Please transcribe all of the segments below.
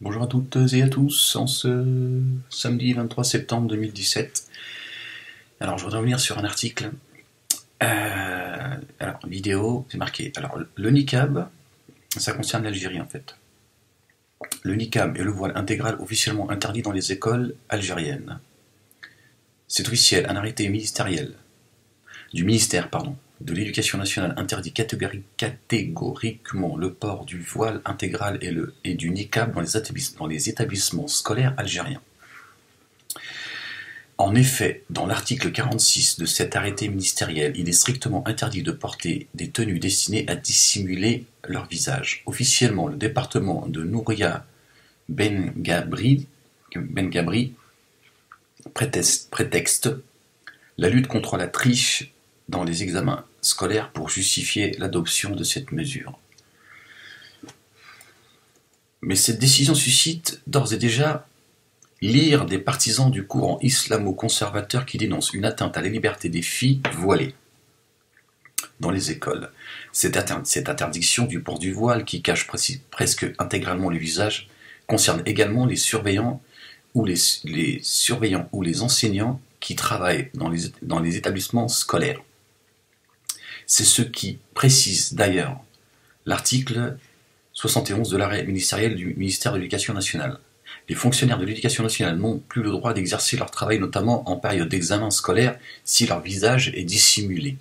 Bonjour à toutes et à tous, en ce samedi 23 septembre 2017. Alors, je voudrais revenir sur un article. Vidéo, c'est marqué. Alors, le niqab, ça concerne l'Algérie en fait. Le niqab est le voile intégral officiellement interdit dans les écoles algériennes. C'est officiel, un arrêté ministériel du ministère, de l'Éducation nationale interdit catégoriquement le port du voile intégral et du niqab dans les établissements scolaires algériens. En effet, dans l'article 46 de cet arrêté ministériel, il est strictement interdit de porter des tenues destinées à dissimuler leur visage. Officiellement, le département de Nouria Ben Gabri prétexte la lutte contre la triche dans les examens scolaires pour justifier l'adoption de cette mesure. Mais cette décision suscite d'ores et déjà l'ire des partisans du courant islamo-conservateur qui dénoncent une atteinte à la liberté des filles voilées dans les écoles. Cette interdiction du port du voile qui cache presque intégralement le visage concerne également les surveillants ou les enseignants qui travaillent dans les établissements scolaires. C'est ce qui précise d'ailleurs l'article 71 de l'arrêt ministériel du ministère de l'Éducation nationale. Les fonctionnaires de l'Éducation nationale n'ont plus le droit d'exercer leur travail, notamment en période d'examen scolaire, si leur visage est dissimulé.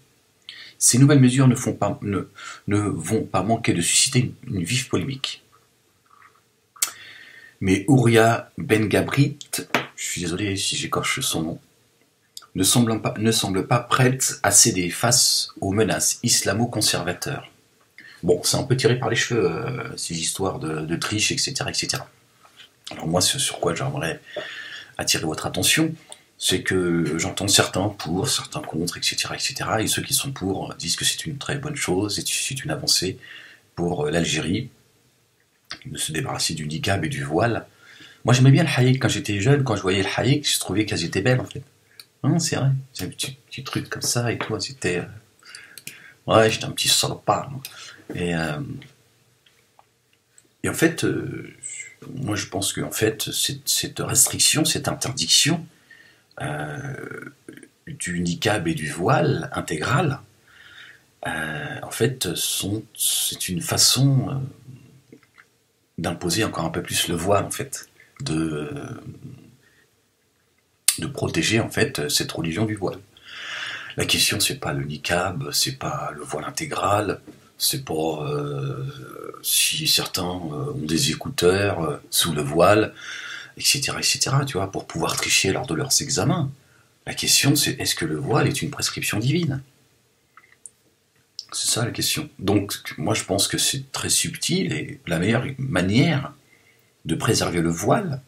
Ces nouvelles mesures ne vont pas manquer de susciter une vive polémique. Mais Ouria Ben Gabrit, je suis désolé si j'écorche son nom, ne semble pas prête à céder face aux menaces islamo-conservateurs. Bon, c'est un peu tiré par les cheveux, ces histoires de triche, etc., etc. Alors moi, ce sur quoi j'aimerais attirer votre attention, c'est que j'entends certains pour, certains contre, etc., etc., et ceux qui sont pour disent que c'est une très bonne chose, et c'est une avancée pour l'Algérie, de se débarrasser du niqab et du voile. Moi, j'aimais bien le haïk quand j'étais jeune, quand je voyais le haïk, je trouvais qu'elles étaient belles, en fait. Non, c'est vrai, c'est un petit truc comme ça, et toi, c'était... Ouais, j'étais un petit salopard. Et en fait, moi je pense que en fait, cette restriction, cette interdiction du niqab et du voile intégral, en fait, c'est une façon d'imposer encore un peu plus le voile, en fait, de protéger en fait cette religion du voile. La question, c'est pas le niqab, c'est pas le voile intégral, c'est pas si certains ont des écouteurs sous le voile, etc., etc., tu vois, pour pouvoir tricher lors de leurs examens. La question, c'est est-ce que le voile est une prescription divine? C'est ça la question. Donc, moi, je pense que c'est très subtil et la meilleure manière de préserver le voile,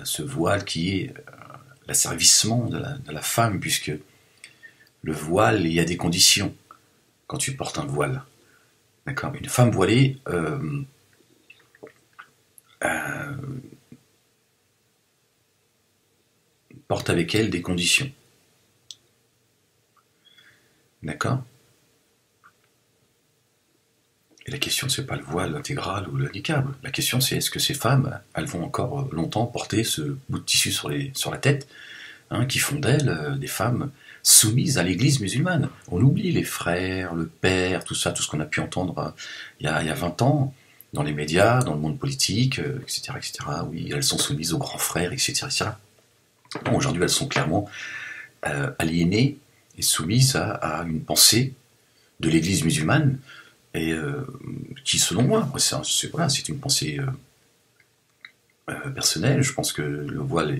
ce voile qui est l'asservissement de la femme, puisque le voile, il y a des conditions quand tu portes un voile. D'accord. Une femme voilée porte avec elle des conditions. D'accord. Et la question, c'est pas le voile intégral ou le niqab. La question, c'est est-ce que ces femmes, elles vont encore longtemps porter ce bout de tissu sur la tête, qui font d'elles des femmes soumises à l'église musulmane. On oublie les frères, le père, tout ça, tout ce qu'on a pu entendre il y a 20 ans, dans les médias, dans le monde politique, etc., etc. Oui, elles sont soumises aux grands frères, etc., etc. Non, aujourd'hui, elles sont clairement aliénées et soumises à une pensée de l'église musulmane, et qui, selon moi, c'est une pensée personnelle. Je pense que le voile n'est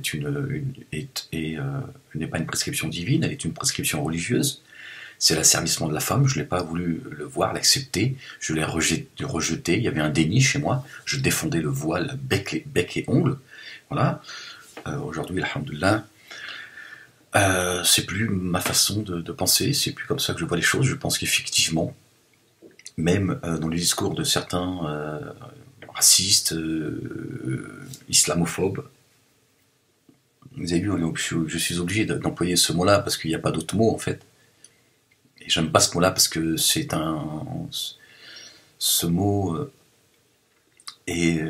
pas une prescription divine, elle est une prescription religieuse. C'est l'asservissement de la femme, je n'ai pas voulu le voir, l'accepter, je l'ai rejeté, il y avait un déni chez moi, je défendais le voile bec et ongles. Voilà. Aujourd'hui, alhamdoulilah, c'est plus ma façon de penser, c'est plus comme ça que je vois les choses. Je pense qu'effectivement, même dans les discours de certains racistes, islamophobes, vous avez vu, je suis obligé d'employer ce mot-là parce qu'il n'y a pas d'autre mot en fait. Et j'aime pas ce mot-là parce que ce mot est